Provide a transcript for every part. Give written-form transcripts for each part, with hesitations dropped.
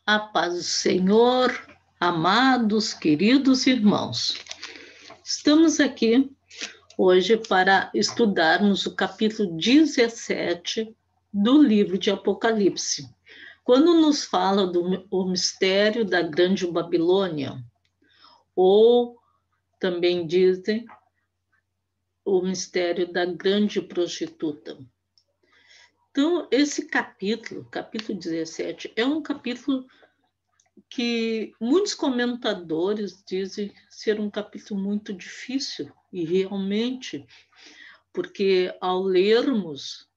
A paz do Senhor, amados, queridos irmãos. Estamos aqui hoje para estudarmos o capítulo 17 do livro de Apocalipse, quando nos fala do mistério da Grande Babilônia, ou também dizem o mistério da Grande Prostituta. Então, esse capítulo 17, é um capítulo que muitos comentadores dizem ser um capítulo muito difícil, e realmente, porque ao lermos,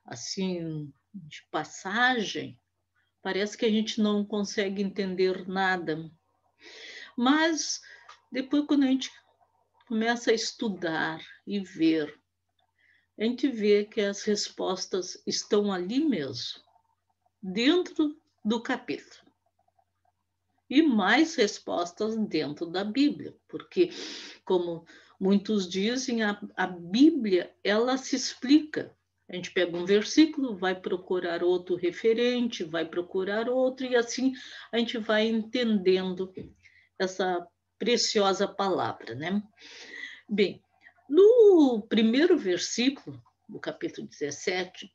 assim, de passagem, parece que a gente não consegue entender nada. Mas depois, quando a gente começa a estudar e ver, a gente vê que as respostas estão ali mesmo, dentro do capítulo. E mais respostas dentro da Bíblia, porque, como muitos dizem, a Bíblia, ela se explica. A gente pega um versículo, vai procurar outro referente, vai procurar outro, e assim a gente vai entendendo essa preciosa palavra, né? Bem, no primeiro versículo do capítulo 17,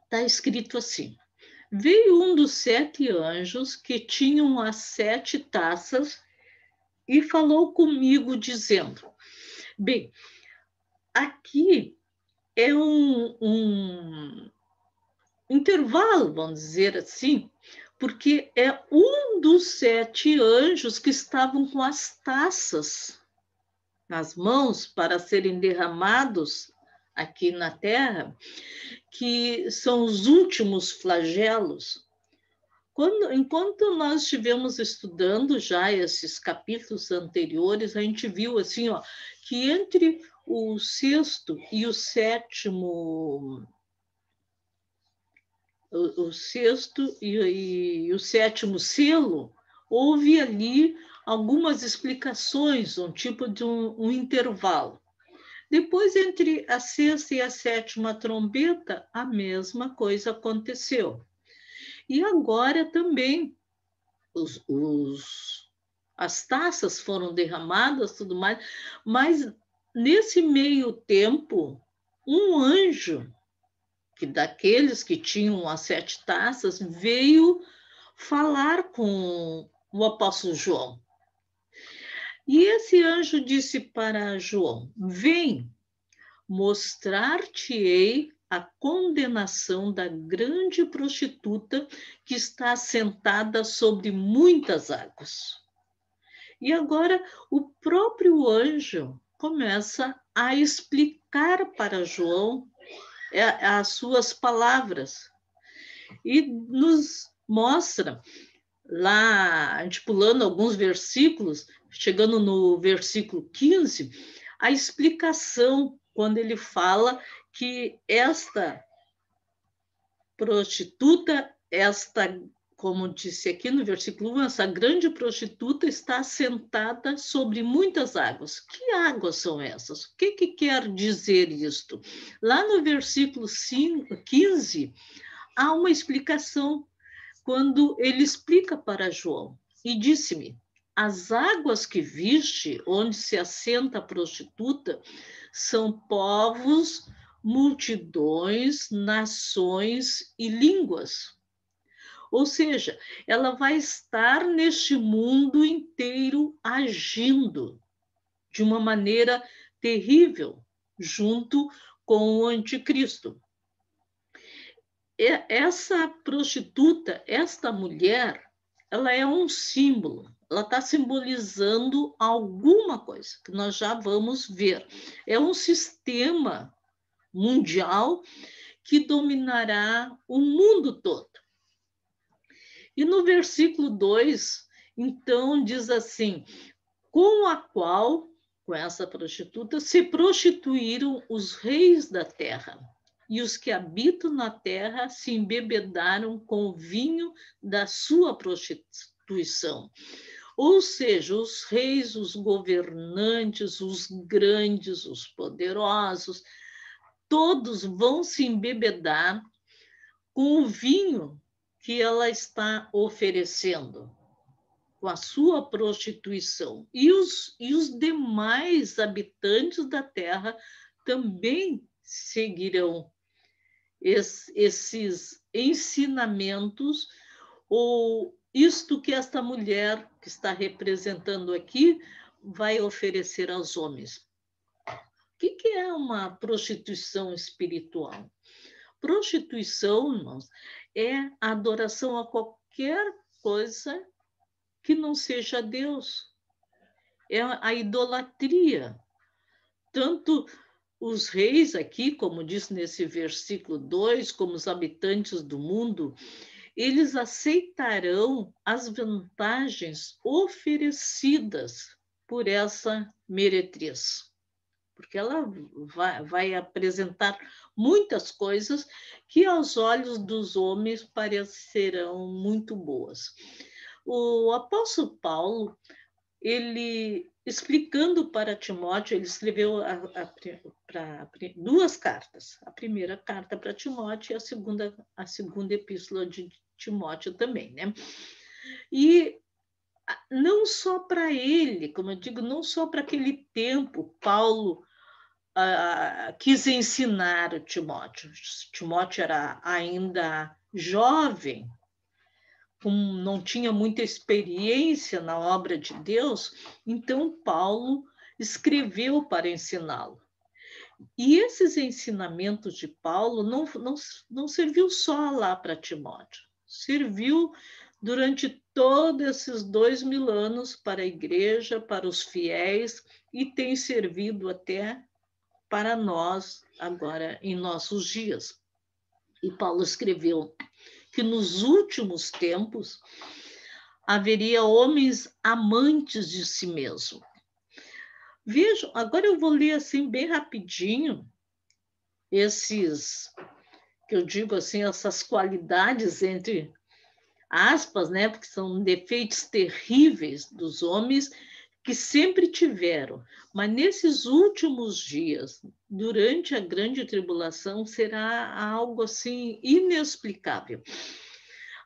está escrito assim: veio um dos 7 anjos que tinham as 7 taças e falou comigo, dizendo... Bem, aqui é um intervalo, vamos dizer assim, porque é um dos 7 anjos que estavam com as taças nas mãos para serem derramados aqui na terra, que são os últimos flagelos. Enquanto nós estivemos estudando já esses capítulos anteriores, a gente viu assim, ó, que entre o sexto e o sétimo, o sexto e o sétimo selo, houve ali algumas explicações, um tipo de um intervalo. Depois, entre a sexta e a sétima trombeta, a mesma coisa aconteceu. E agora também as taças foram derramadas, tudo mais, mas nesse meio tempo, um anjo, que daqueles que tinham as 7 taças, veio falar com o apóstolo João. E esse anjo disse para João: vem, mostrar-te-ei a condenação da grande prostituta que está sentada sobre muitas águas. E agora o próprio anjo começa a explicar para João as suas palavras e nos mostra lá, a gente pulando alguns versículos, chegando no versículo 15, a explicação quando ele fala que esta prostituta, como disse aqui no versículo 1, essa grande prostituta está sentada sobre muitas águas. Que águas são essas? O que quer dizer isto? Lá no versículo 15, há uma explicação quando ele explica para João. E disse-me: as águas que viste, onde se assenta a prostituta, são povos, multidões, nações e línguas. Ou seja, ela vai estar neste mundo inteiro agindo de uma maneira terrível, junto com o anticristo. Essa prostituta, esta mulher, ela é um símbolo, ela está simbolizando alguma coisa, que nós já vamos ver. É um sistema mundial que dominará o mundo todo. E no versículo 2, então, diz assim: com a qual, com essa prostituta, se prostituíram os reis da terra, e os que habitam na terra se embebedaram com o vinho da sua prostituição. Ou seja, os reis, os governantes, os grandes, os poderosos, todos vão se embebedar com o vinho que ela está oferecendo com a sua prostituição. E os demais habitantes da terra também seguirão esses ensinamentos, ou isto que esta mulher que está representando aqui vai oferecer aos homens. O que é uma prostituição espiritual? Prostituição, irmãos, é a adoração a qualquer coisa que não seja Deus. É a idolatria. Tanto os reis aqui, como diz nesse versículo 2, como os habitantes do mundo, eles aceitarão as vantagens oferecidas por essa meretriz, porque ela vai apresentar muitas coisas que aos olhos dos homens parecerão muito boas. O apóstolo Paulo, ele, explicando para Timóteo, ele escreveu duas cartas. A primeira carta para Timóteo e a segunda epístola de Timóteo também, né? E não só para ele, como eu digo, não só para aquele tempo, Paulo quis ensinar o Timóteo. Timóteo era ainda jovem, não tinha muita experiência na obra de Deus, então Paulo escreveu para ensiná-lo. E esses ensinamentos de Paulo não serviu só lá para Timóteo, serviu durante todos esses 2000 anos para a igreja, para os fiéis, e tem servido até para nós agora em nossos dias. E Paulo escreveu que nos últimos tempos haveria homens amantes de si mesmo. Vejam, agora eu vou ler assim bem rapidinho esses, que eu digo assim, essas qualidades entre aspas, né, porque são defeitos terríveis dos homens que sempre tiveram, mas nesses últimos dias, durante a grande tribulação, será algo assim inexplicável.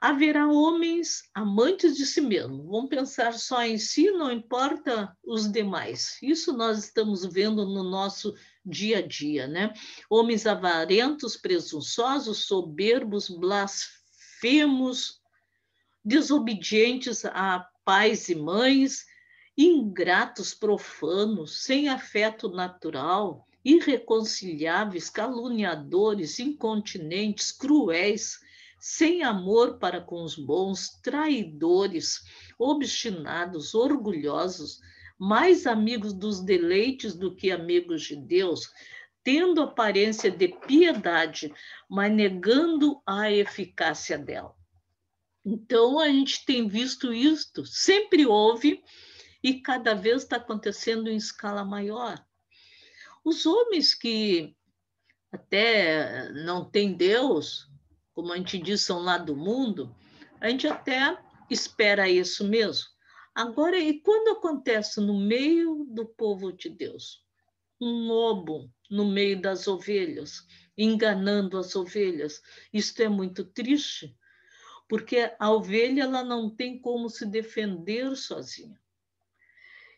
Haverá homens amantes de si mesmo, vão pensar só em si, não importa os demais. Isso nós estamos vendo no nosso dia a dia, né? Homens avarentos, presunçosos, soberbos, blasfemos, desobedientes a pais e mães, ingratos, profanos, sem afeto natural, irreconciliáveis, caluniadores, incontinentes, cruéis, sem amor para com os bons, traidores, obstinados, orgulhosos, mais amigos dos deleites do que amigos de Deus, tendo aparência de piedade, mas negando a eficácia dela. Então, a gente tem visto isto, sempre houve, e cada vez está acontecendo em escala maior. Os homens que até não têm Deus, como a gente diz, são lá do mundo, a gente até espera isso mesmo. Agora, e quando acontece no meio do povo de Deus? Um lobo no meio das ovelhas, enganando as ovelhas. Isto é muito triste, porque a ovelha ela não tem como se defender sozinha.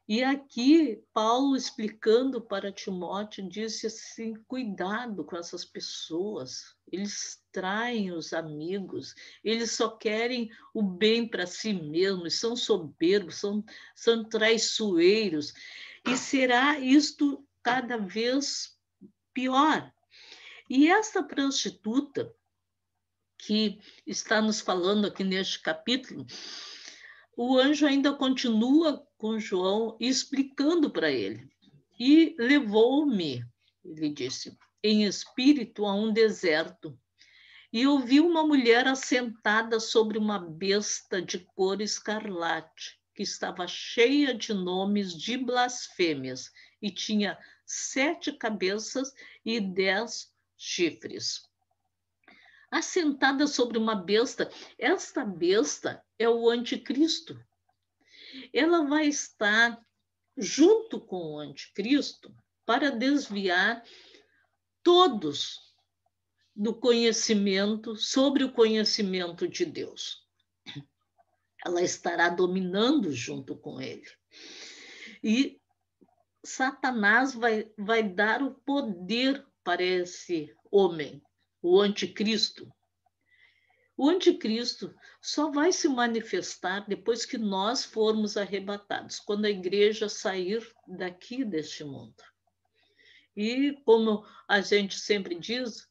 E aqui, Paulo, explicando para Timóteo, disse assim, cuidado com essas pessoas, eles traem os amigos, eles só querem o bem para si mesmos, são soberbos, são traiçoeiros, e será isto cada vez pior. E essa prostituta que está nos falando aqui neste capítulo, o anjo ainda continua com João explicando para ele. E levou-me, ele disse, em espírito a um deserto, e ouvi uma mulher assentada sobre uma besta de cor escarlate, que estava cheia de nomes de blasfêmias, e tinha 7 cabeças e 10 chifres. Assentada sobre uma besta, esta besta é o anticristo. Ela vai estar junto com o anticristo para desviar todos do conhecimento, sobre o conhecimento de Deus. Ela estará dominando junto com ele. E Satanás vai dar o poder para esse homem, o anticristo. O anticristo só vai se manifestar depois que nós formos arrebatados, quando a igreja sair daqui deste mundo. E como a gente sempre diz,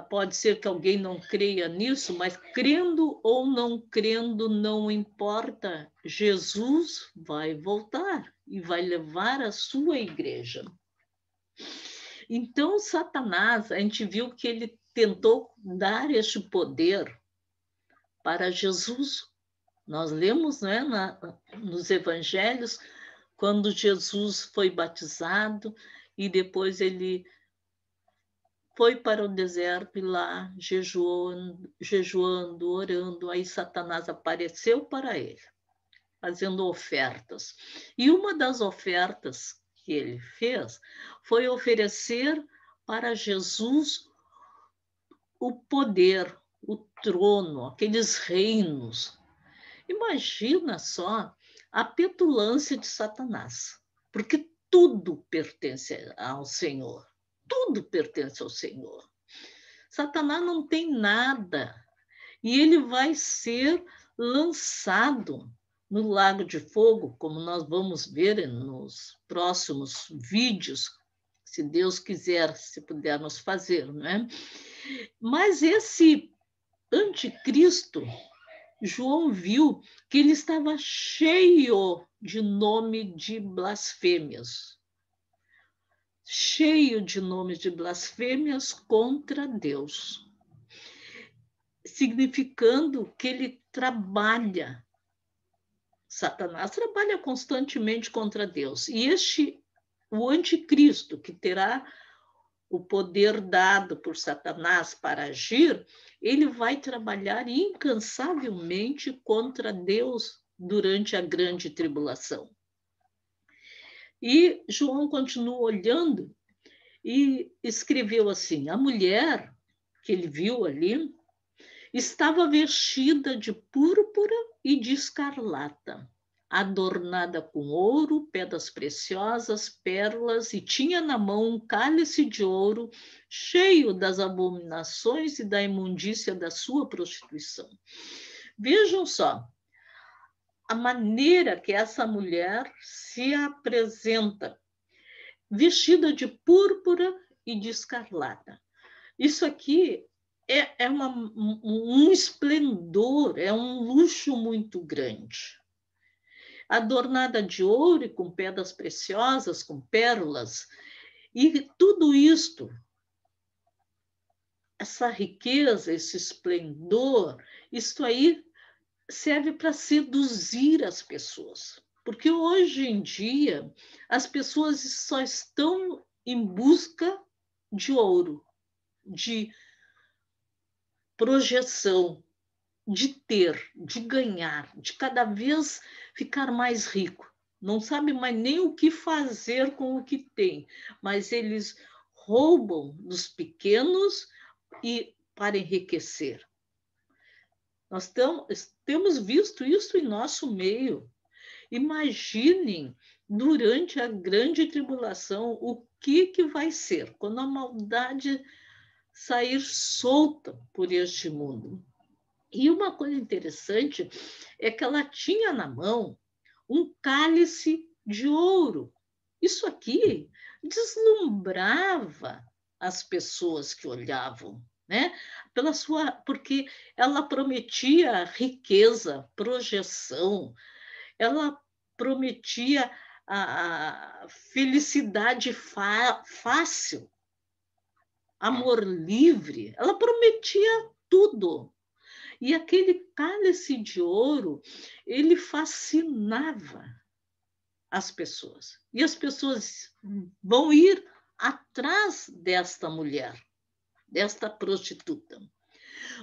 pode ser que alguém não creia nisso, mas crendo ou não crendo, não importa. Jesus vai voltar e vai levar a sua igreja. Então, Satanás, a gente viu que ele tentou dar este poder para Jesus. Nós lemos, né, nos evangelhos, quando Jesus foi batizado e depois ele foi para o deserto e lá, jejuando, orando, aí Satanás apareceu para ele, fazendo ofertas. E uma das ofertas que ele fez foi oferecer para Jesus o poder, o trono, aqueles reinos. Imagina só a petulância de Satanás, porque tudo pertence ao Senhor. Tudo pertence ao Senhor. Satanás não tem nada. E ele vai ser lançado no lago de fogo, como nós vamos ver nos próximos vídeos, se Deus quiser, se pudermos fazer, né? Mas esse anticristo, João viu que ele estava cheio de nome de blasfêmias. Cheio de nomes de blasfêmias contra Deus, significando que ele trabalha. Satanás trabalha constantemente contra Deus. E o anticristo, que terá o poder dado por Satanás para agir, ele vai trabalhar incansavelmente contra Deus durante a grande tribulação. E João continua olhando e escreveu assim: a mulher que ele viu ali estava vestida de púrpura e de escarlata, adornada com ouro, pedras preciosas, pérolas, e tinha na mão um cálice de ouro cheio das abominações e da imundícia da sua prostituição. Vejam só a maneira que essa mulher se apresenta, vestida de púrpura e de escarlata. Isso aqui é um esplendor, é um luxo muito grande. Adornada de ouro e com pedras preciosas, com pérolas, e tudo isto, essa riqueza, esse esplendor, isto aí serve para seduzir as pessoas. Porque hoje em dia as pessoas só estão em busca de ouro, de projeção, de ter, de ganhar, de cada vez ficar mais rico. Não sabe mais nem o que fazer com o que tem, mas eles roubam dos pequenos e para enriquecer. Nós temos visto isso em nosso meio. Imaginem, durante a grande tribulação, o que vai ser quando a maldade sair solta por este mundo. E uma coisa interessante é que ela tinha na mão um cálice de ouro. Isso aqui deslumbrava as pessoas que olhavam, né? Porque ela prometia riqueza, projeção, ela prometia a felicidade fácil, amor livre, ela prometia tudo. E aquele cálice de ouro, ele fascinava as pessoas. E as pessoas vão ir atrás desta mulher, desta prostituta.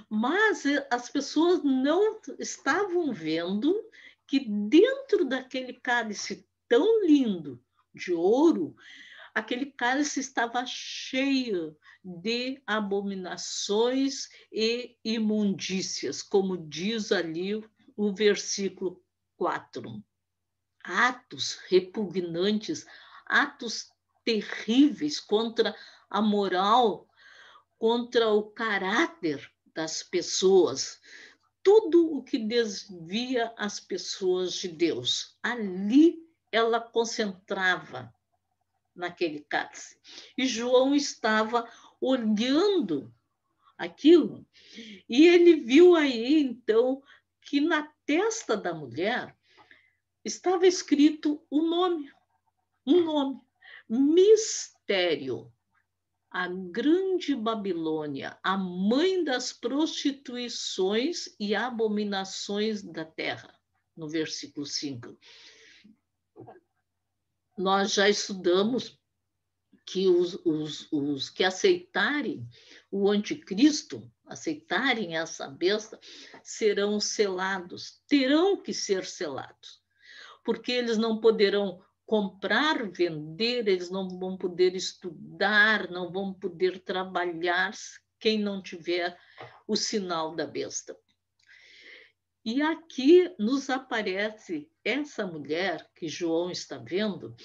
Mas as pessoas não estavam vendo que dentro daquele cálice tão lindo de ouro aquele cálice estava cheio de abominações e imundícias, como diz ali o versículo 4. Atos repugnantes, atos terríveis contra a moral, contra o caráter das pessoas, tudo o que desvia as pessoas de Deus. Ali ela concentrava naquele cálice. E João estava olhando aquilo e ele viu aí, então, que na testa da mulher estava escrito um nome, Mistério. A grande Babilônia, a mãe das prostituições e abominações da terra, no versículo 5. Nós já estudamos que os que aceitarem o anticristo, aceitarem essa besta, serão selados, terão que ser selados, porque eles não poderão comprar, vender, eles não vão poder estudar, não vão poder trabalhar quem não tiver o sinal da besta. E aqui nos aparece essa mulher que João está vendo,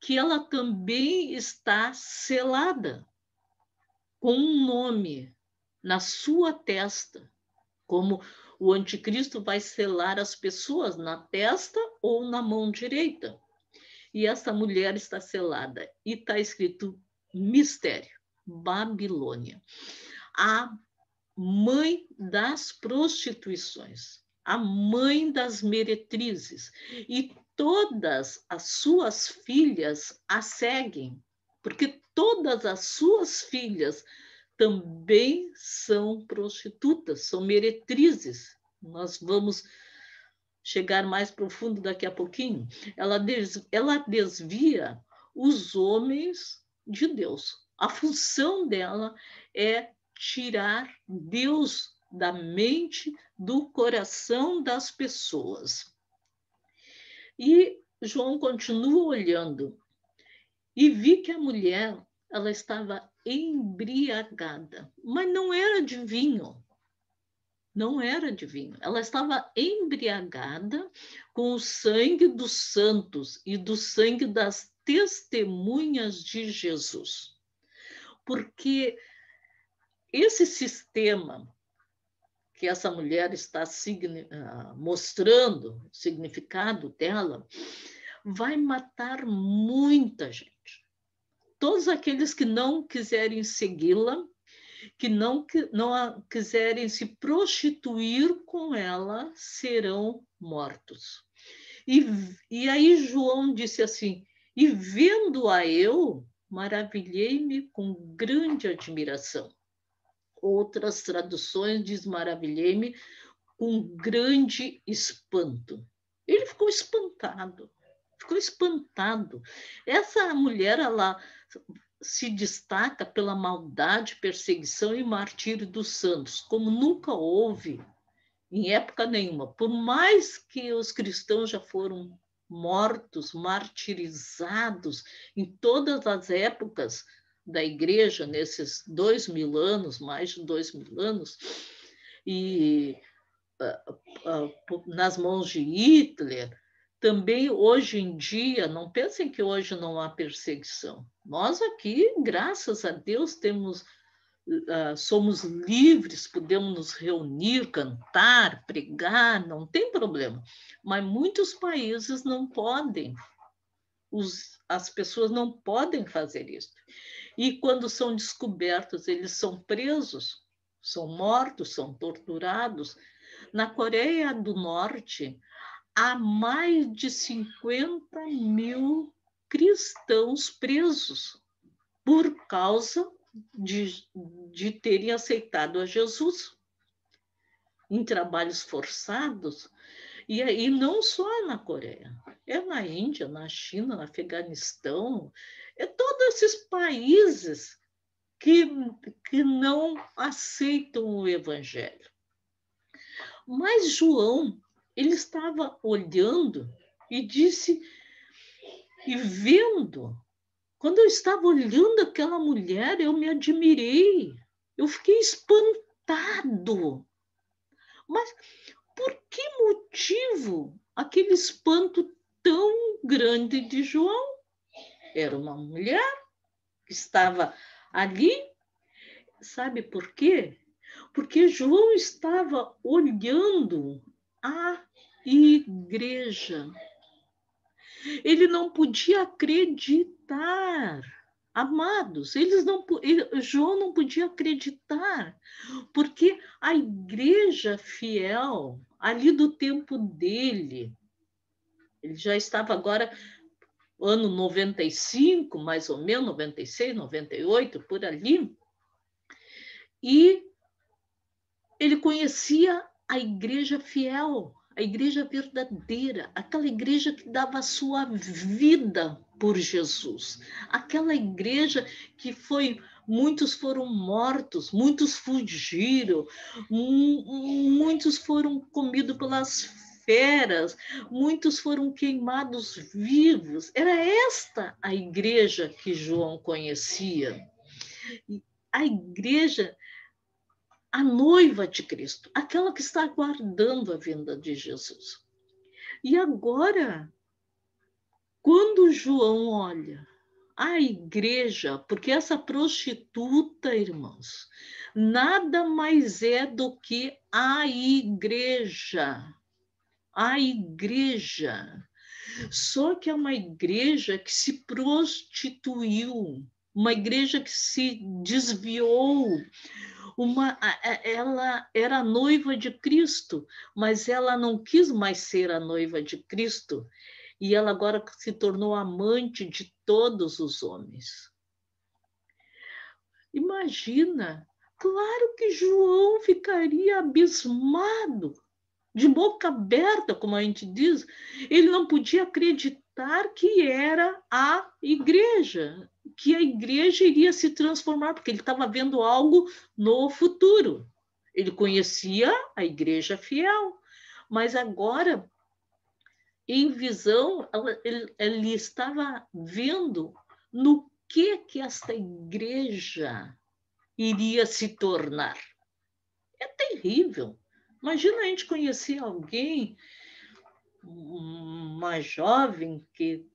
que ela também está selada com um nome na sua testa, como o anticristo vai selar as pessoas na testa ou na mão direita. E essa mulher está selada e está escrito mistério, Babilônia, a mãe das prostituições, a mãe das meretrizes, e todas as suas filhas a seguem, porque todas as suas filhas também são prostitutas, são meretrizes. Nós vamos chegar mais profundo daqui a pouquinho. Ela desvia os homens de Deus. A função dela é tirar Deus da mente, do coração das pessoas. E João continua olhando e vi que a mulher, ela estava embriagada, mas não era de vinho. Não era de vinho. Ela estava embriagada com o sangue dos santos e do sangue das testemunhas de Jesus. Porque esse sistema que essa mulher está mostrando, o significado dela, vai matar muita gente. Todos aqueles que não quiserem segui-la, que não quiserem se prostituir com ela, serão mortos. E aí João disse assim, e vendo-a eu, maravilhei-me com grande admiração. Outras traduções diz maravilhei-me com grande espanto. Ele ficou espantado. Essa mulher, ela se destaca pela maldade, perseguição e martírio dos santos, como nunca houve em época nenhuma. Por mais que os cristãos já foram mortos, martirizados em todas as épocas da igreja, nesses 2000 anos, mais de 2000 anos, e nas mãos de Hitler, também hoje em dia, não pensem que hoje não há perseguição. Nós aqui, graças a Deus, somos livres, podemos nos reunir, cantar, pregar, não tem problema. Mas muitos países não podem, as pessoas não podem fazer isso. E quando são descobertos, eles são presos, são mortos, são torturados. Na Coreia do Norte, há mais de 50 mil cristãos presos por causa de terem aceitado a Jesus em trabalhos forçados. E não só na Coreia, é na Índia, na China, no Afeganistão, é todos esses países que não aceitam o evangelho. Mas João, ele estava olhando e disse, e vendo Quando eu estava olhando aquela mulher, eu me admirei. Eu fiquei espantado. Mas por que motivo aquele espanto tão grande de João? Era uma mulher que estava ali. Sabe por quê? Porque João estava olhando a igreja. Ele não podia acreditar. Amados, João não podia acreditar, porque a igreja fiel, ali do tempo dele, ele já estava agora, ano 95, mais ou menos, 96, 98, por ali, e ele conhecia a igreja fiel, a igreja verdadeira, aquela igreja que dava a sua vida por Jesus, aquela igreja que muitos foram mortos, muitos fugiram, muitos foram comidos pelas feras, muitos foram queimados vivos. Era esta a igreja que João conhecia. A igreja, a noiva de Cristo, aquela que está aguardando a vinda de Jesus. E agora, quando João olha a igreja, porque essa prostituta, irmãos, nada mais é do que a igreja. A igreja. Só que é uma igreja que se prostituiu, uma igreja que se desviou. Ela era noiva de Cristo, mas ela não quis mais ser a noiva de Cristo, e ela agora se tornou amante de todos os homens. Imagina, claro que João ficaria abismado, de boca aberta, como a gente diz. Ele não podia acreditar que era a igreja, que a igreja iria se transformar, porque ele estava vendo algo no futuro. Ele conhecia a igreja fiel, mas agora, em visão, ele estava vendo no que esta igreja iria se tornar. É terrível. Imagina a gente conhecer alguém, uma jovem que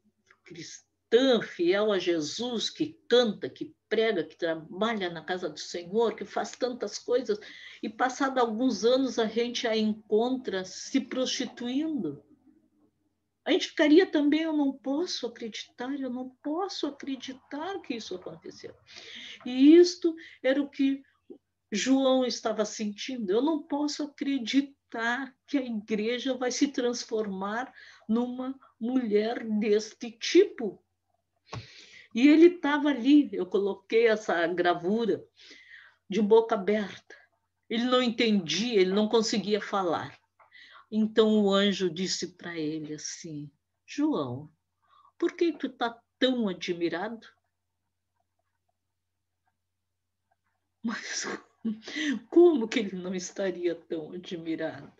cristã, fiel a Jesus, que canta, que prega, que trabalha na casa do Senhor, que faz tantas coisas, e passado alguns anos a gente a encontra se prostituindo. A gente ficaria também, eu não posso acreditar que isso aconteceu. E isto era o que João estava sentindo. Eu não posso acreditar que a igreja vai se transformar numa mulher deste tipo. E ele estava ali, eu coloquei essa gravura de boca aberta. Ele não entendia, ele não conseguia falar. Então o anjo disse para ele assim: João, por que tu está tão admirado? Mas como que ele não estaria tão admirado?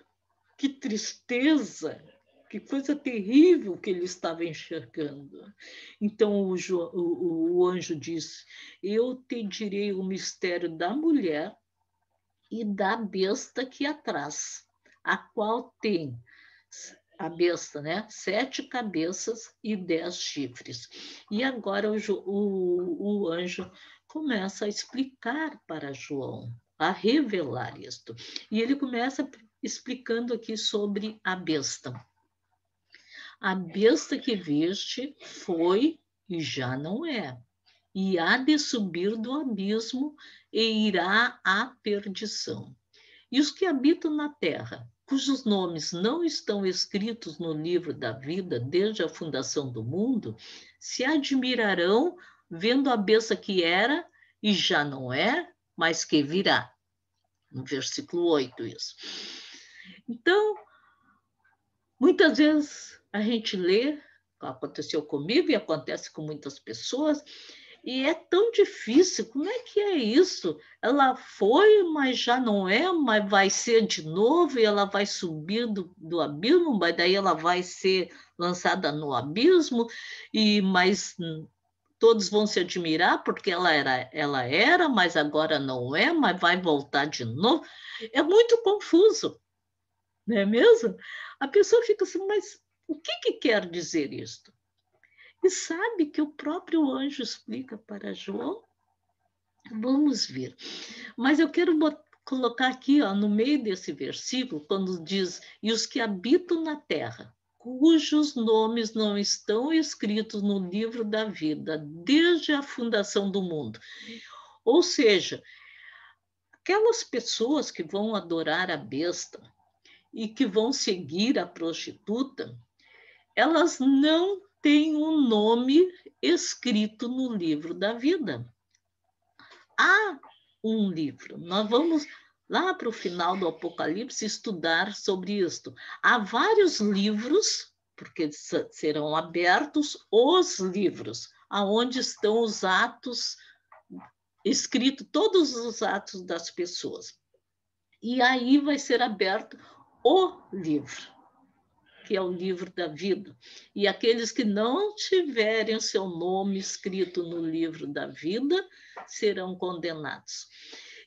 Que tristeza, que coisa terrível que ele estava enxergando. Então o anjo disse: eu te direi o mistério da mulher e da besta que atrás, a qual tem a besta, né? 7 cabeças e 10 chifres. E agora o anjo começa a explicar para João, a revelar isto. E ele começa explicando aqui sobre a besta. A besta que viste foi e já não é, e há de subir do abismo e irá à perdição. E os que habitam na terra, cujos nomes não estão escritos no livro da vida desde a fundação do mundo, se admirarão vendo a besta que era e já não é, mas que virá. No versículo 8, isso. Então, muitas vezes a gente lê, aconteceu comigo e acontece com muitas pessoas, e é tão difícil. Como é que é isso? Ela foi, mas já não é, mas vai ser de novo, e ela vai subir do abismo, mas daí ela vai ser lançada no abismo, mas todos vão se admirar porque ela era, mas agora não é, mas vai voltar de novo. É muito confuso, não é mesmo? A pessoa fica assim, mas o que quer dizer isto? E sabe que o próprio anjo explica para João? Vamos ver. Mas eu quero colocar aqui, ó, no meio desse versículo, quando diz: e os que habitam na terra, cujos nomes não estão escritos no livro da vida, desde a fundação do mundo. Ou seja, aquelas pessoas que vão adorar a besta e que vão seguir a prostituta, elas não têm um nome escrito no livro da vida. Há um livro. Nós vamos lá para o final do Apocalipse estudar sobre isto. Há vários livros, porque serão abertos os livros, aonde estão os atos escritos, todos os atos das pessoas. E aí vai ser aberto o livro, que é o livro da vida. E aqueles que não tiverem o seu nome escrito no livro da vida serão condenados.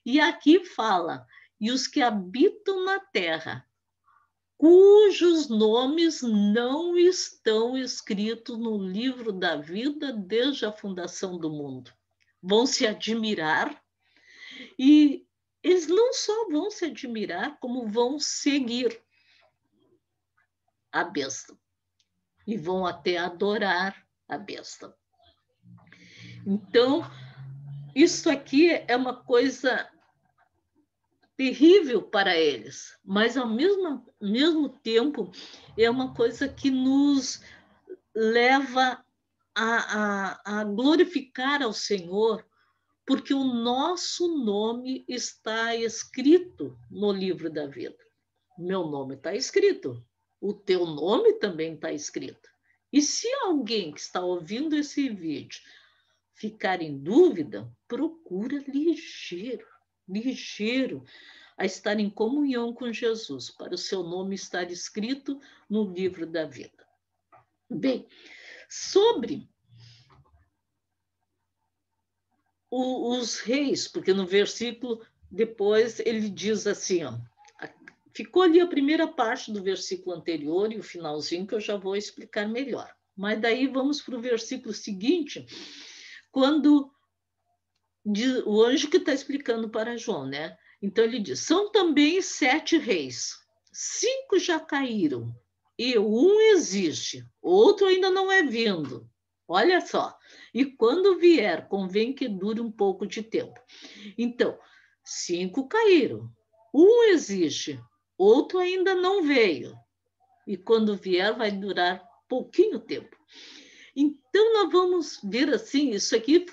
E aqui fala, e os que habitam na terra, cujos nomes não estão escritos no livro da vida desde a fundação do mundo, vão se admirar, e eles não só vão se admirar, como vão seguir a besta e vão até adorar a besta. Então, isso aqui é uma coisa terrível para eles, mas ao mesmo tempo é uma coisa que nos leva a glorificar ao Senhor, porque o nosso nome está escrito no livro da vida. Meu nome está escrito. O teu nome também está escrito. E se alguém que está ouvindo esse vídeo ficar em dúvida, procura ligeiro a estar em comunhão com Jesus, para o seu nome estar escrito no livro da vida. Bem, sobre os reis, porque no versículo depois ele diz assim, ó, ficou ali a primeira parte do versículo anterior e o finalzinho que eu já vou explicar melhor. Mas daí vamos para o versículo seguinte, quando diz, o anjo que está explicando para João, né? Então ele diz, são também 7 reis, 5 já caíram e um existe, outro ainda não é vindo. Olha só, e quando vier, convém que dure um pouco de tempo. Então, 5 caíram, um existe, outro ainda não veio. E quando vier, vai durar pouquinho tempo. Então, nós vamos ver assim, isso aqui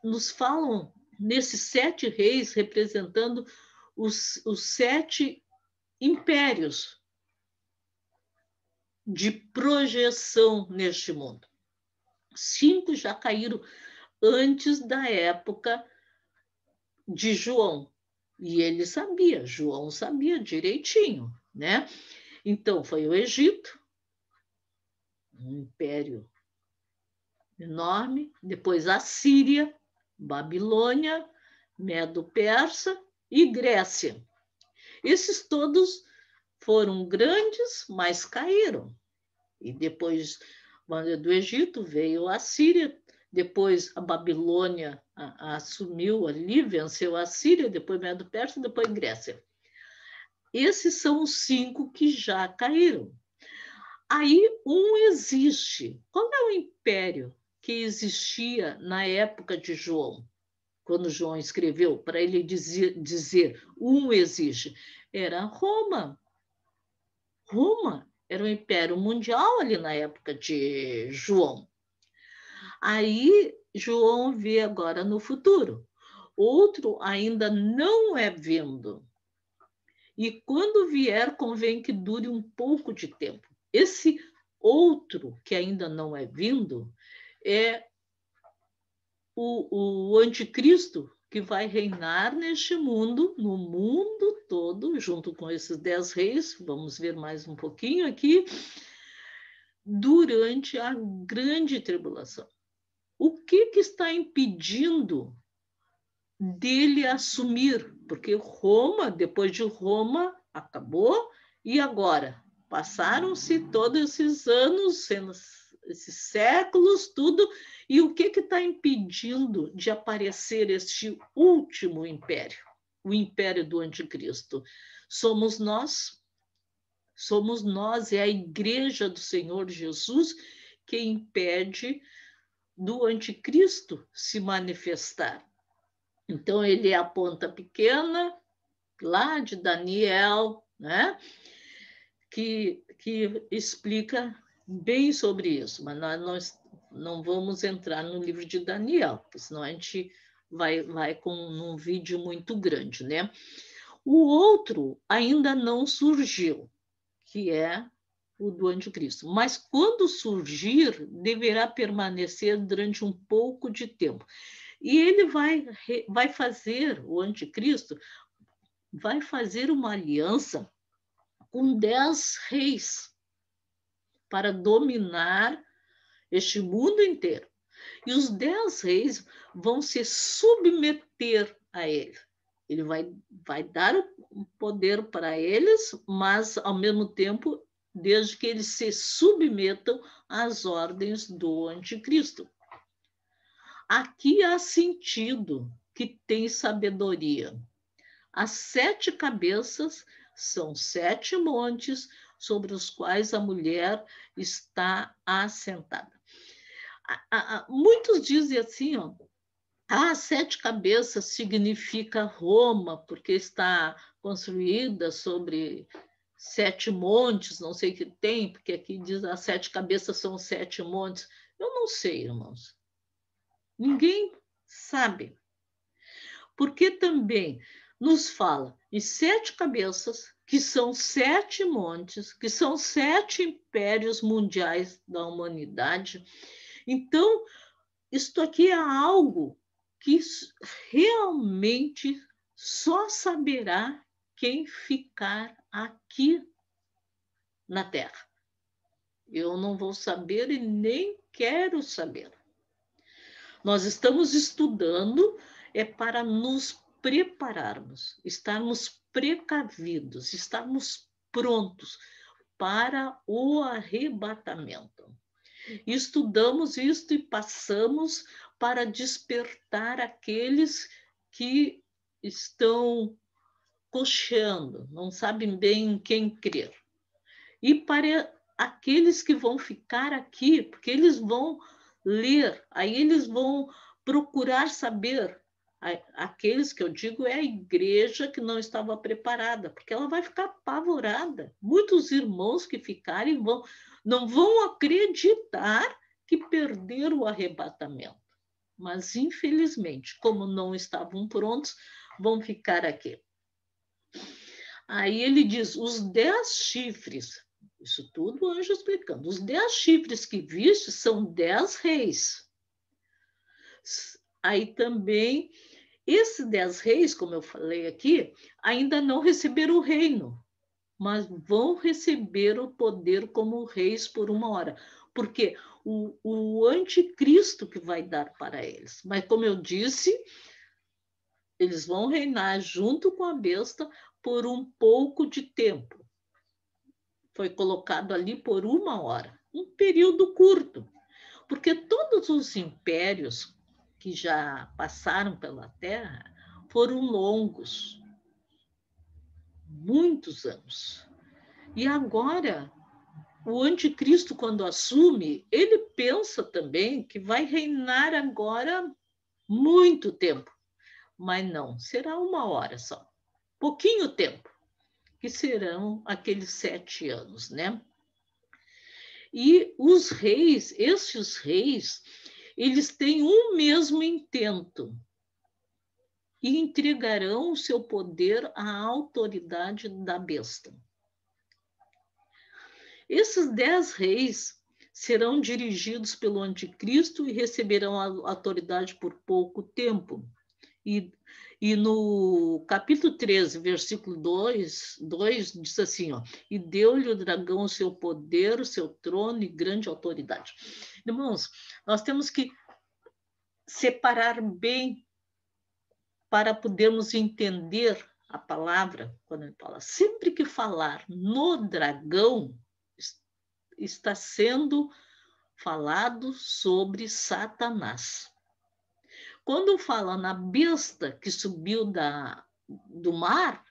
nos falam nesses 7 reis representando os 7 impérios de projeção neste mundo. 5 já caíram antes da época de João. E ele sabia, João sabia direitinho, né? Então, foi o Egito, um império enorme, depois a Síria, Babilônia, Medo-Persa e Grécia. Esses todos foram grandes, mas caíram. E depois do Egito veio a Síria, depois a Babilônia assumiu ali, venceu a Síria, depois Medo-Persa, depois Grécia. Esses são os 5 que já caíram. Aí um existe. Qual é o império que existia na época de João? Quando João escreveu, para ele dizer um existe, era Roma. Roma era um império mundial ali na época de João. Aí João vê agora no futuro. Outro ainda não é vindo. E quando vier, convém que dure um pouco de tempo. Esse outro que ainda não é vindo é o anticristo, que vai reinar neste mundo, no mundo todo, junto com esses 10 reis, vamos ver mais um pouquinho aqui, durante a grande tribulação. o que está impedindo dele assumir? Porque Roma, depois de Roma, acabou, e agora? Passaram-se todos esses anos, esses séculos, tudo, e o que está impedindo de aparecer este último império, o império do anticristo? Somos nós, é a igreja do Senhor Jesus que impede do anticristo se manifestar. Então, ele é a ponta pequena, lá de Daniel, né? que explica bem sobre isso, mas nós não vamos entrar no livro de Daniel, porque senão a gente vai com um vídeo muito grande, né? O outro ainda não surgiu, que é o do anticristo. Mas quando surgir, deverá permanecer durante um pouco de tempo. E ele vai fazer, o anticristo, vai fazer uma aliança com 10 reis para dominar este mundo inteiro. E os 10 reis vão se submeter a ele. Ele vai dar o poder para eles, mas, ao mesmo tempo, desde que eles se submetam às ordens do anticristo. Aqui há sentido que tem sabedoria. As 7 cabeças são 7 montes sobre os quais a mulher está assentada. Muitos dizem assim, ó, 7 cabeças significa Roma, porque está construída sobre 7 montes, não sei o que tem, porque aqui diz as 7 cabeças são 7 montes. Eu não sei, irmãos. Ninguém sabe. Porque também nos fala em 7 cabeças, que são 7 montes, que são 7 impérios mundiais da humanidade. Então, isto aqui é algo que realmente só saberá quem ficar aqui na Terra. Eu não vou saber e nem quero saber. Nós estamos estudando para nos prepararmos, estarmos precavidos, estarmos prontos para o arrebatamento. Estudamos isto e passamos para despertar aqueles que estão cocheando, não sabem bem em quem crer. E para aqueles que vão ficar aqui, porque eles vão ler, aí eles vão procurar saber. Aqueles que eu digo é a igreja que não estava preparada, porque ela vai ficar apavorada. Muitos irmãos que ficarem não vão acreditar que perderam o arrebatamento. Mas, infelizmente, como não estavam prontos, vão ficar aqui. Aí ele diz, os 10 chifres, isso tudo o anjo explicando, os 10 chifres que viste são 10 reis. Aí também, esses 10 reis, como eu falei aqui, ainda não receberam o reino, mas vão receber o poder como reis por 1 hora. Porque o anticristo que vai dar para eles. Mas, como eu disse, eles vão reinar junto com a besta por um pouco de tempo. Foi colocado ali por 1 hora, um período curto. Porque todos os impérios que já passaram pela Terra foram longos, muitos anos. E agora, o anticristo, quando assume, ele pensa também que vai reinar agora muito tempo. Mas não, será 1 hora só. Pouquinho tempo, que serão aqueles 7 anos, né? E os reis, esses reis, eles têm um mesmo intento e entregarão o seu poder à autoridade da besta. Esses 10 reis serão dirigidos pelo anticristo e receberão a autoridade por pouco tempo. E no capítulo 13, versículo 2 diz assim, ó, e deu-lhe o dragão o seu poder, o seu trono e grande autoridade. Irmãos, nós temos que separar bem para podermos entender a palavra, quando ele fala, sempre que falar no dragão, está sendo falado sobre Satanás. Quando fala na besta que subiu do mar,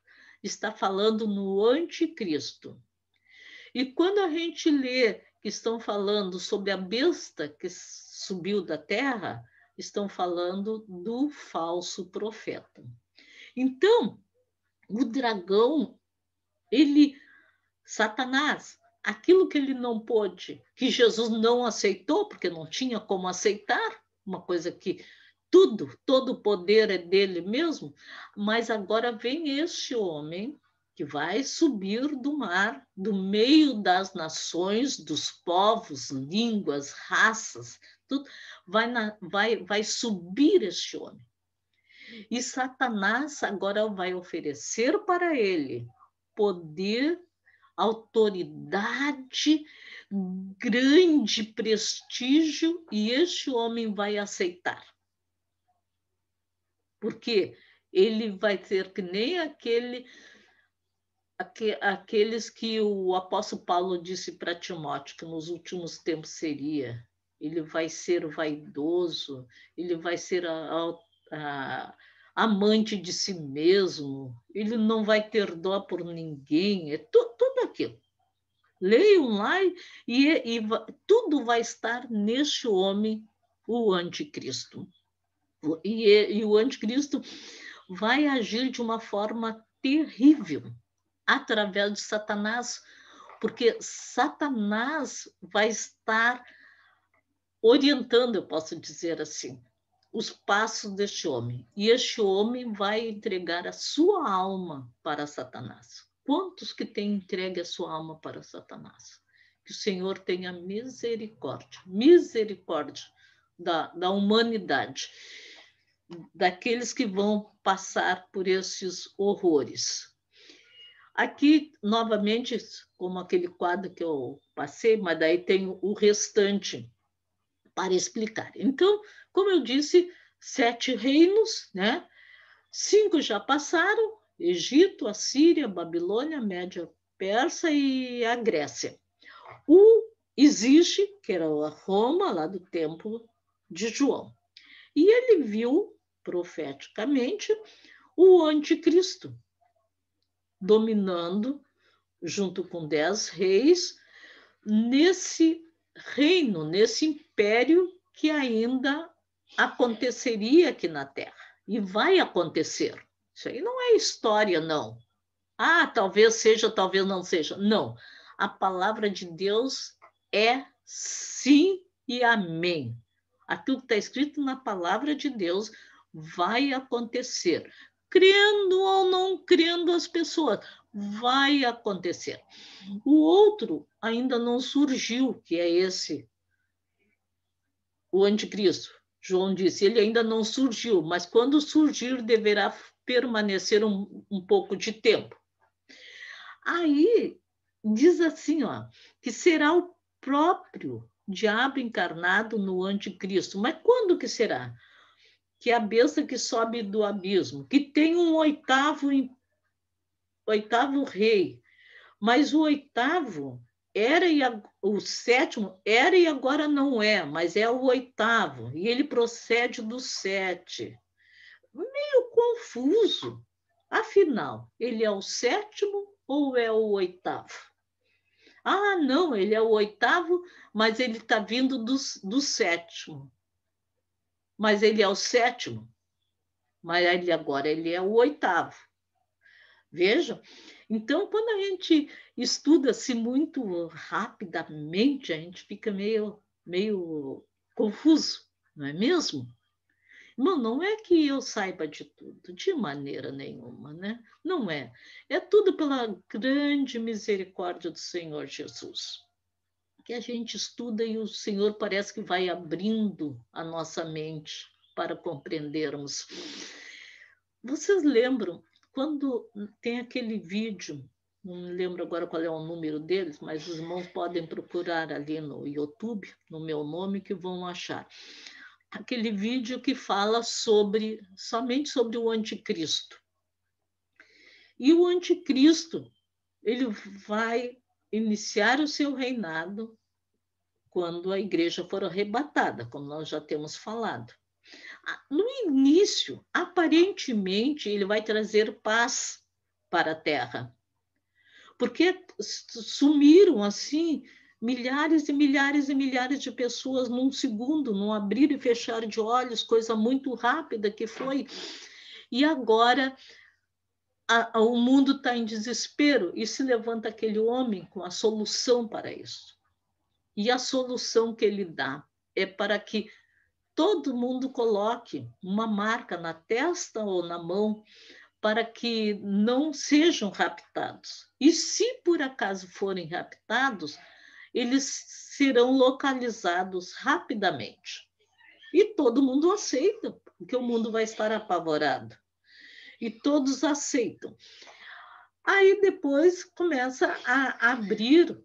está falando no anticristo. E quando a gente lê que estão falando sobre a besta que subiu da terra, estão falando do falso profeta. Então, o dragão, Satanás, aquilo que ele não pôde, que Jesus não aceitou, porque não tinha como aceitar, uma coisa que todo o poder é dele mesmo, mas agora vem este homem que vai subir do mar, do meio das nações, dos povos, línguas, raças, tudo, vai subir este homem. E Satanás agora vai oferecer para ele poder, autoridade, grande prestígio, e este homem vai aceitar. Porque ele vai ser que nem aqueles que o apóstolo Paulo disse para Timóteo, que nos últimos tempos seria. Ele vai ser vaidoso, ele vai ser amante de si mesmo, ele não vai ter dó por ninguém, é tudo aquilo. Leiam lá e tudo vai estar neste homem, o anticristo. E o anticristo vai agir de uma forma terrível através de Satanás, porque Satanás vai estar orientando, eu posso dizer assim, os passos deste homem. E este homem vai entregar a sua alma para Satanás. Quantos que têm entregue a sua alma para Satanás? Que o Senhor tenha misericórdia da humanidade, daqueles que vão passar por esses horrores. Aqui, novamente, como aquele quadro que eu passei, mas daí tem o restante para explicar. Então, como eu disse, 7 reinos, né? 5 já passaram: Egito, Assíria, Babilônia, Média Persa e a Grécia. Existe, que era a Roma, lá do templo de João. E ele viu, profeticamente, o anticristo dominando, junto com 10 reis, nesse reino, nesse império que ainda aconteceria aqui na Terra. E vai acontecer. Isso aí não é história, não. Talvez seja, talvez não seja. Não. A palavra de Deus é sim e amém. Aquilo que está escrito na palavra de Deus vai acontecer. Crendo ou não crendo as pessoas, vai acontecer. O outro ainda não surgiu, que é esse, o anticristo. João disse, ele ainda não surgiu, mas quando surgir, deverá permanecer um pouco de tempo. Aí, diz assim, que será o próprio diabo encarnado no anticristo. Mas quando que será? Que é a besta que sobe do abismo, que tem um oitavo rei, mas o oitavo o sétimo era e agora não é, mas é o oitavo, e ele procede do 7. Meio confuso. Afinal, ele é o 7º ou é o 8º? Não, ele é o 8º, mas ele está vindo do 7º. Mas ele é o 7º, mas agora ele é o 8º. Veja, então, quando a gente estuda-se muito rapidamente, a gente fica meio confuso, não é mesmo? Irmão, não é que eu saiba de tudo, de maneira nenhuma, né? Não é. É tudo pela grande misericórdia do Senhor Jesus. Que a gente estuda e o Senhor parece que vai abrindo a nossa mente para compreendermos. Vocês lembram quando tem aquele vídeo, não me lembro agora qual é o número deles, mas os irmãos podem procurar ali no YouTube, no meu nome, que vão achar. aquele vídeo que fala somente sobre o anticristo. E o anticristo, ele vai iniciar o seu reinado quando a igreja for arrebatada, como nós já temos falado. No início, aparentemente, ele vai trazer paz para a terra, porque sumiram assim milhares e milhares e milhares de pessoas num segundo, num abrir e fechar de olhos, coisa muito rápida que foi. E agora o mundo está em desespero e se levanta aquele homem com a solução para isso. E a solução que ele dá é para que todo mundo coloque uma marca na testa ou na mão para que não sejam raptados. E se por acaso forem raptados, eles serão localizados rapidamente. E todo mundo aceita, porque o mundo vai estar apavorado. E todos aceitam. Aí depois começa a abrir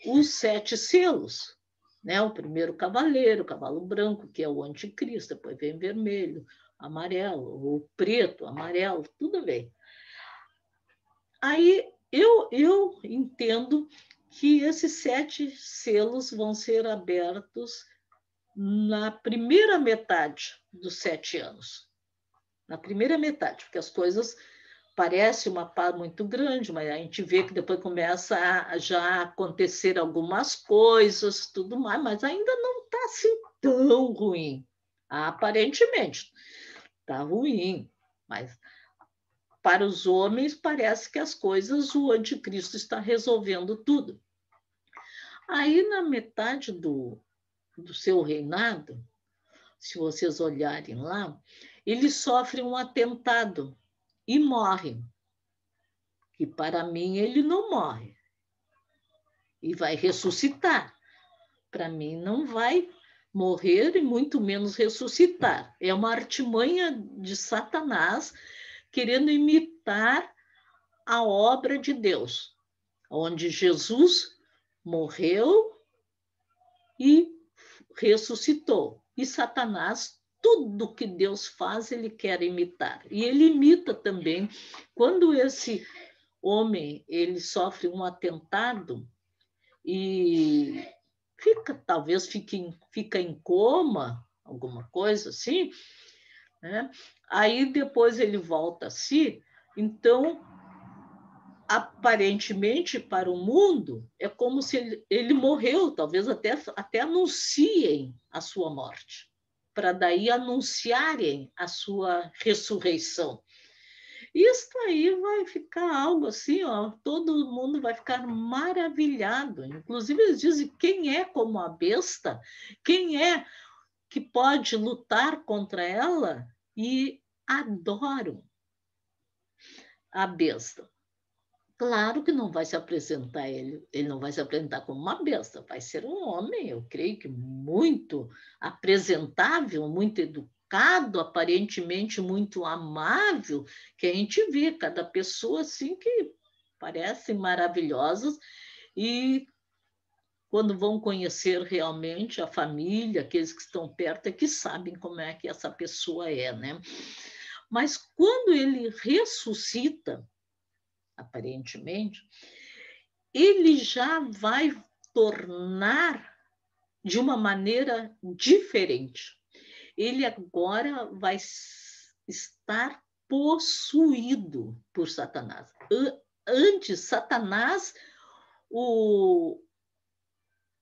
os 7 selos. Né? O primeiro cavaleiro, o cavalo branco, que é o anticristo, depois vem vermelho, amarelo, o preto, amarelo, tudo bem. Aí eu entendo que esses 7 selos vão ser abertos na primeira metade dos 7 anos. Na primeira metade, porque as coisas parecem uma paz muito grande, mas a gente vê que depois começa a já acontecer algumas coisas, tudo mais, mas ainda não está assim tão ruim. Aparentemente, está ruim, mas para os homens parece que as coisas, o anticristo está resolvendo tudo. Aí, na metade do seu reinado, se vocês olharem lá, ele sofre um atentado e morre. E para mim ele não morre. E vai ressuscitar. Para mim não vai morrer e muito menos ressuscitar. É uma artimanha de Satanás querendo imitar a obra de Deus, onde Jesus morreu e ressuscitou. E Satanás, tudo que Deus faz, ele quer imitar. E ele imita também. Quando esse homem ele sofre um atentado e talvez fica em coma, alguma coisa assim, né? Aí depois ele volta a si. Então, aparentemente, para o mundo, é como se ele morreu, talvez até anunciem a sua morte, para daí anunciarem a sua ressurreição. Isso aí vai ficar algo assim, ó, todo mundo vai ficar maravilhado. Inclusive, eles dizem quem é como a besta, quem é que pode lutar contra ela, e adoram a besta. Claro que não vai se apresentar ele não vai se apresentar como uma besta, vai ser um homem, eu creio que muito apresentável, muito educado, aparentemente muito amável, que a gente vê cada pessoa assim que parecem maravilhosas e quando vão conhecer realmente a família, aqueles que estão perto, é que sabem como é que essa pessoa é, né? Mas quando ele ressuscita, aparentemente, ele já vai tornar de uma maneira diferente. Ele agora vai estar possuído por Satanás. Antes, Satanás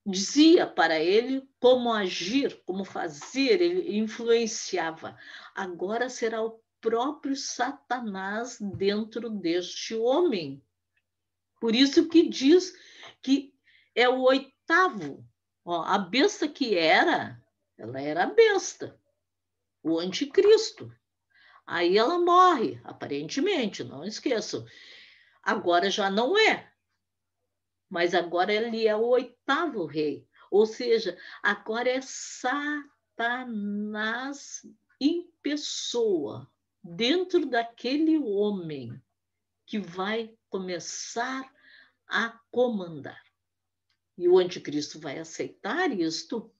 dizia para ele como agir, como fazer, ele influenciava. Agora será o próprio Satanás dentro deste homem. Por isso que diz que é o 8º. Ó, a besta que ela era a besta, o anticristo. Aí ela morre, aparentemente, não esqueçam. Agora já não é, mas agora ele é o 8º rei. Ou seja, agora é Satanás em pessoa, dentro daquele homem que vai começar a comandar. E o anticristo vai aceitar isto.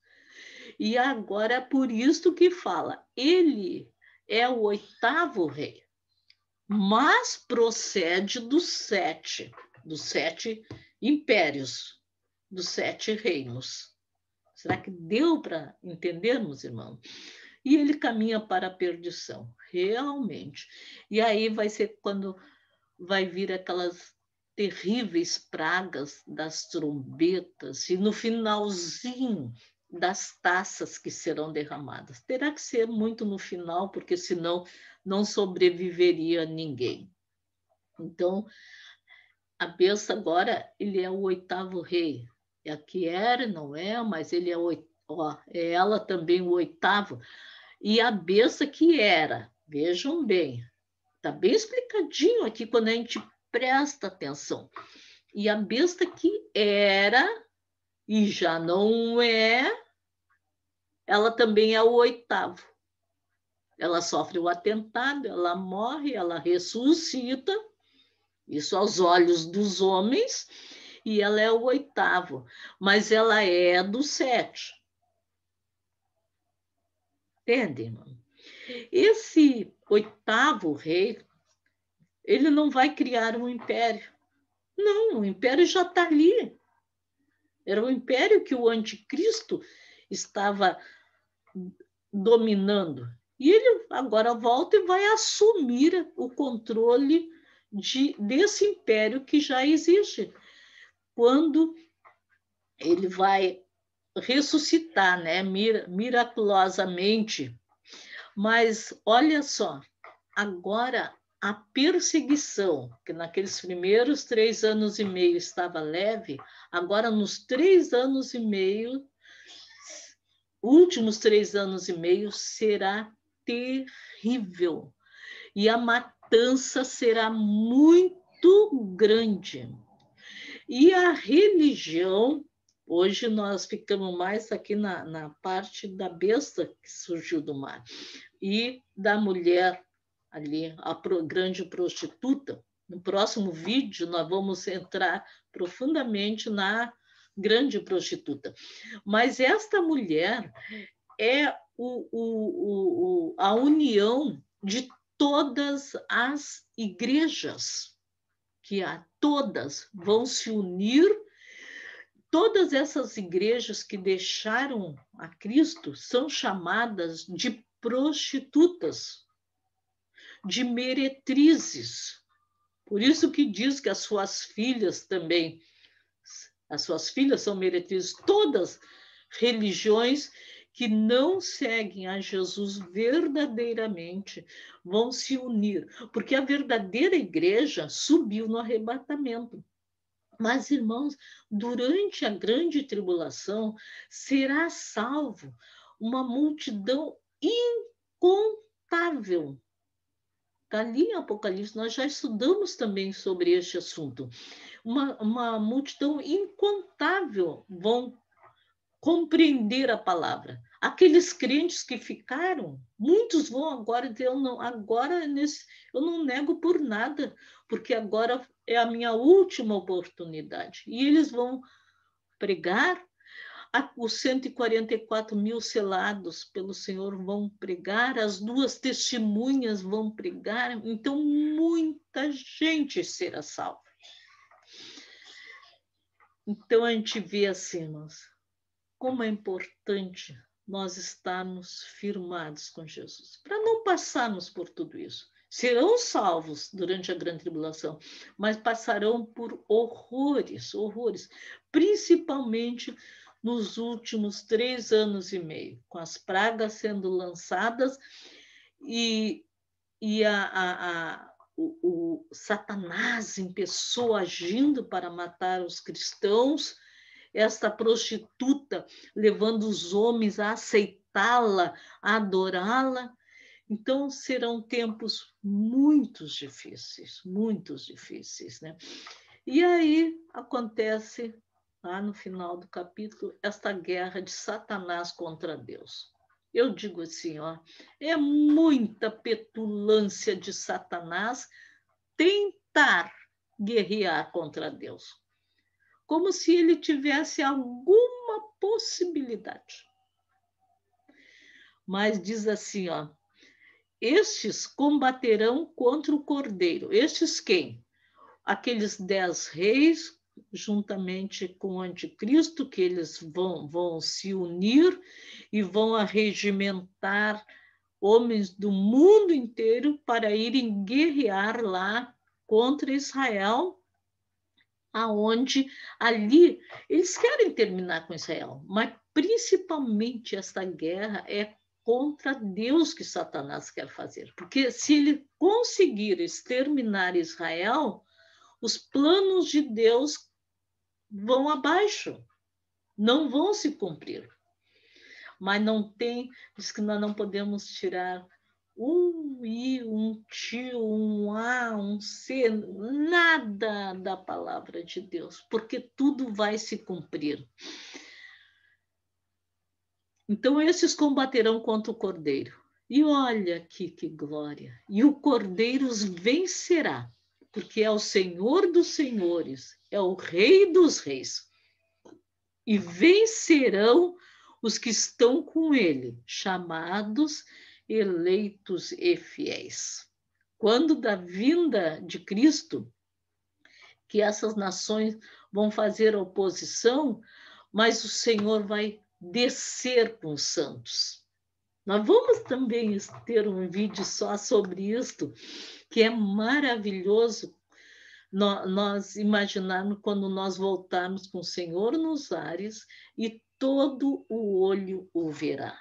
E agora é por isso que fala, ele é o 8º rei, mas procede dos 7 impérios, dos 7 reinos. Será que deu para entendermos, irmão? E ele caminha para a perdição, realmente. E aí vai ser quando vai vir aquelas terríveis pragas das trombetas e no finalzinho das taças que serão derramadas. Terá que ser muito no final, porque senão não sobreviveria ninguém. Então, a besta agora, ele é o 8º rei. É a que era, não é, mas ele é é ela também o 8º. E a besta que era, vejam bem, está bem explicadinho aqui quando a gente presta atenção. E a besta que era e já não é, ela também é o 8º. Ela sofre o atentado, ela morre, ela ressuscita, isso aos olhos dos homens, e ela é o 8º, mas ela é do 7. Entende, irmão? Esse 8º rei, ele não vai criar um império. Não, o império já está ali. Era o império que o anticristo estava dominando. E ele agora volta e vai assumir o controle desse império que já existe. Quando ele vai ressuscitar, né, miraculosamente. Mas olha só, agora a perseguição, que naqueles primeiros 3 anos e meio estava leve, agora nos 3 anos e meio, últimos 3 anos e meio, será terrível. E a matança será muito grande. E a religião, hoje nós ficamos mais aqui na parte da besta que surgiu do mar, e da mulher ali, a grande prostituta. No próximo vídeo, nós vamos entrar profundamente na grande prostituta. Mas esta mulher é a união de todas as igrejas, que há, todas vão se unir. Todas essas igrejas que deixaram a Cristo são chamadas de prostitutas, de meretrizes. Por isso que diz que as suas filhas também, as suas filhas são meretrizes. Todas religiões que não seguem a Jesus verdadeiramente vão se unir, porque a verdadeira igreja subiu no arrebatamento. Mas, irmãos, durante a grande tribulação será salvo uma multidão incontável. Está ali em Apocalipse, nós já estudamos também sobre este assunto. Uma multidão incontável vão compreender a palavra. Aqueles crentes que ficaram, muitos vão agora dizer, eu não nego por nada, porque agora é a minha última oportunidade. E eles vão pregar, os 144 mil selados pelo Senhor vão pregar, as 2 testemunhas vão pregar, então muita gente será salva. Então a gente vê assim, irmãos, como é importante nós estarmos firmados com Jesus, para não passarmos por tudo isso. Serão salvos durante a grande tribulação, mas passarão por horrores, principalmente nos últimos 3 anos e meio, com as pragas sendo lançadas e o Satanás em pessoa agindo para matar os cristãos, esta prostituta levando os homens a aceitá-la, a adorá-la. Então, serão tempos muito difíceis, né? E aí acontece, lá no final do capítulo, esta guerra de Satanás contra Deus. Eu digo assim, é muita petulância de Satanás tentar guerrear contra Deus, como se ele tivesse alguma possibilidade. Mas diz assim, ó, estes combaterão contra o Cordeiro. Estes quem? Aqueles 10 reis, juntamente com o anticristo, que eles vão se unir e vão arregimentar homens do mundo inteiro para irem guerrear lá contra Israel, aonde ali eles querem terminar com Israel, mas principalmente esta guerra é contra Deus que Satanás quer fazer, porque se ele conseguir exterminar Israel, os planos de Deus vão abaixo, não vão se cumprir. Mas não tem, diz que nós não podemos tirar um I, um T, um A, um C, nada da palavra de Deus, porque tudo vai se cumprir. Então, esses combaterão contra o Cordeiro. E olha aqui que glória! E o Cordeiro os vencerá, porque é o Senhor dos senhores, é o Rei dos reis. E vencerão os que estão com ele, chamados, eleitos e fiéis. Quando da vinda de Cristo, que essas nações vão fazer oposição, mas o Senhor vai descer com os santos. Nós vamos também ter um vídeo só sobre isto, que é maravilhoso nós imaginarmos quando nós voltarmos com o Senhor nos ares e todo o olho o verá.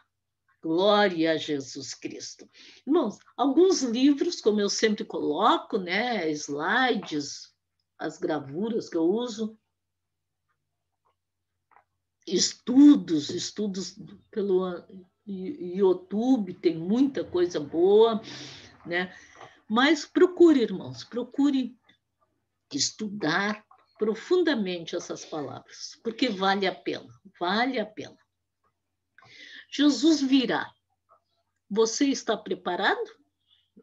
Glória a Jesus Cristo. Irmãos, alguns livros, como eu sempre coloco, né, slides, as gravuras que eu uso, estudos pelo YouTube, tem muita coisa boa, né? Mas procure, irmãos, procure estudar profundamente essas palavras, porque vale a pena, vale a pena. Jesus virá. Você está preparado?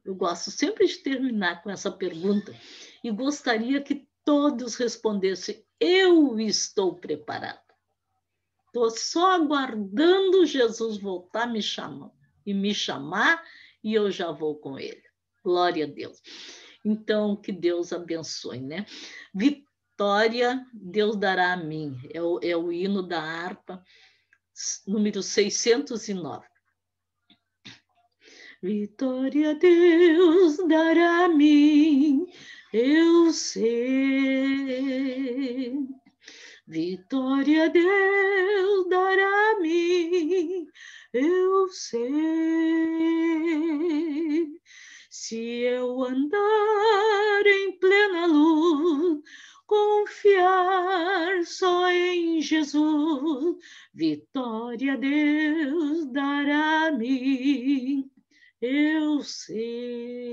Eu gosto sempre de terminar com essa pergunta e gostaria que todos respondessem: eu estou preparado. Estou só aguardando Jesus voltar me chamar e eu já vou com ele. Glória a Deus. Então, que Deus abençoe, né? Vitória, Deus dará a mim. É o hino da harpa, número 609. Vitória, Deus dará a mim, eu sei. Vitória, Deus dará a mim, eu sei. Se eu andar em plena luz, confiar só em Jesus, vitória Deus dará a mim, eu sei.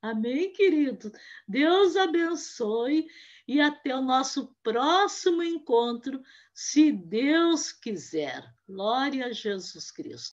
Amém, querido? Deus abençoe e até o nosso próximo encontro, se Deus quiser. Glória a Jesus Cristo.